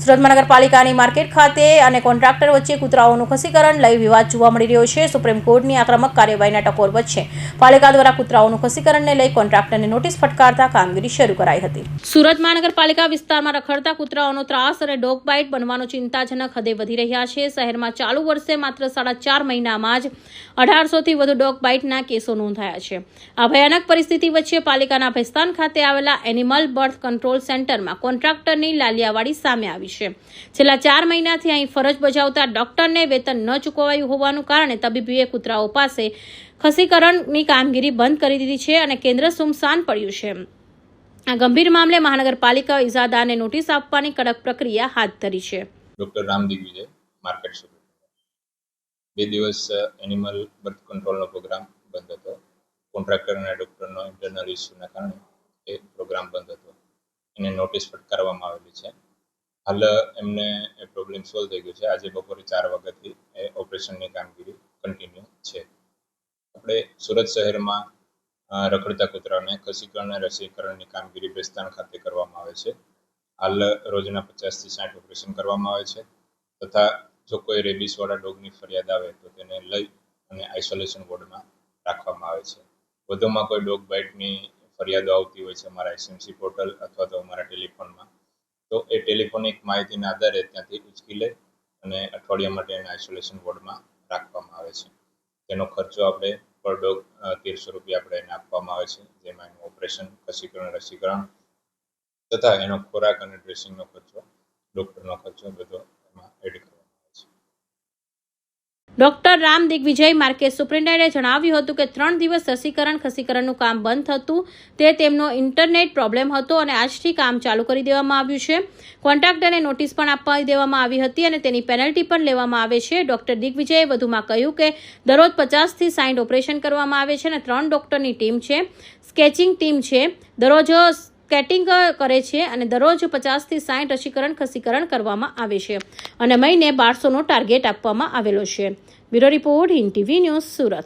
સુરત મહાનગરપાલિકાની માર્કેટ ખાતે અને કોન્ટ્રાક્ટર વચ્ચે કૂતરાઓનું ખસીકરણ લઈ વિવાદ જોવા મળી રહ્યો છે. સુપ્રીમ કોર્ટની આક્રમક કાર્યવાહીના ટકોર વચ્ચે પાલિકા દ્વારા કૂતરાઓનું ખસીકરણને લઈ કોન્ટ્રાક્ટરને નોટિસ ફટકારતા કામગીરી શરૂ કરાઈ હતી. સુરત મહાનગરપાલિકા વિસ્તારમાં રખડતા કૂતરાઓનો ત્રાસ અને ડોગ બાઇટ બનવાનો ચિંતાજનક હદે વધી રહ્યા છે. શહેરમાં ચાલુ વર્ષે માત્ર 4.5 મહિનામાં જ 1800થી વધુ ડોગ બાઇટના કેસો નોંધાયા છે. આ ભયાનક પરિસ્થિતિ વચ્ચે પાલિકાના ભેસ્તાન ખાતે આવેલા એનિમલ બર્થ કંટ્રોલ સેન્ટરમાં કોન્ટ્રાક્ટરની લાલિયાવાડી સામે આવી છે. છેલ્લા 4 મહિનાથી અહીં ફરજ બજાવતા ડોક્ટરને વેતન ન ચૂકવાયું હોવાનું કારણે તબીબીએ કૂતરાઓ પાસે ખસીકરણની કામગીરી બંધ કરી દીધી છે અને કેન્દ્ર સુમસાન પડ્યું છે. આ ગંભીર મામલે મહાનગરપાલિકા ઇજાદારને નોટિસ આપવાની કડક પ્રક્રિયા હાથ ધરી છે. Doctor Ram Digvijay, market Surat. 2 દિવસ એનિમલ બર્થ કંટ્રોલનો પ્રોગ્રામ બંધ હતો. કોન્ટ્રાક્ટર અને ડોક્ટરનો ઇન્ટરનલ ઇસ્યુના કારણે એ પ્રોગ્રામ બંધ હતો. એને નોટિસ ફટકારવામાં આવેલી છે. હાલ એમને એ પ્રોબ્લેમ સોલ્વ થઈ ગયો છે. આજે બપોરે 4 વાગ્યાથી એ ઓપરેશનની કામગીરી કન્ટિન્યુ છે. આપણે સુરત શહેરમાં રખડતા કૂતરાઓને ખસીકરણ અને રસીકરણની કામગીરી ભેસ્તાન ખાતે કરવામાં આવે છે. હાલ રોજના 50 થી 60 ઓપરેશન કરવામાં આવે છે તથા જો કોઈ રેબીસવાળા ડોગની ફરિયાદ આવે તો તેને લઈ અને આઇસોલેશન વોર્ડમાં રાખવામાં આવે છે. વધુમાં કોઈ ડોગ બાઇટની ફરિયાદો આવતી હોય છે અમારા એસએમસી પોર્ટલ અથવા તો અમારા ટેલિફોનમાં, તો એ ટેલિફોનિક માહિતીના આધારે ત્યાંથી ઉચકી લે અને અઠવાડિયા માટે એને આઇસોલેશન વોર્ડમાં રાખવામાં આવે છે. તેનો ખર્ચો આપણે પર ડોગ 1300 રૂપિયા આપણે એને આપવામાં આવે છે, જેમાં એનું ઓપરેશન, ખસીકરણ, રસીકરણ તથા એનો ખોરાક અને ડ્રેસિંગનો ખર્ચો, ડોક્ટરનો ખર્ચો બધો એમાં એડ કરવામાં આવે છે. ડોક્ટર રામ દિગ્વિજય, માર્કેટ સુપ્રિન્ટેન્ડન્ટે જણાવ્યું હતું કે 3 દિવસ ખસીકરણનું કામ બંધ હતું. તે તેમનો ઇન્ટરનેટ પ્રોબ્લેમ હતો અને આજથી કામ ચાલુ કરી દેવામાં આવ્યું છે. કોન્ટ્રાક્ટરને નોટિસ પણ આપવા દેવામાં આવી હતી અને તેની પેનલ્ટી પણ લેવામાં આવે છે. ડોક્ટર દિગ્વિજયે વધુમાં કહ્યું કે દરરોજ 50 થી 60 ઓપરેશન કરવામાં આવે છે અને 3 ડોક્ટરની ટીમ છે, સ્કેચિંગ ટીમ છે, દરરોજ સ્કેટિંગ કરે છે અને દરરોજ 50 થી 60 ખસીકરણ કરવામાં આવે છે અને મહિને 1200નો ટાર્ગેટ આપવામાં આવેલો છે. Bureau report, Hind TV news, Surat.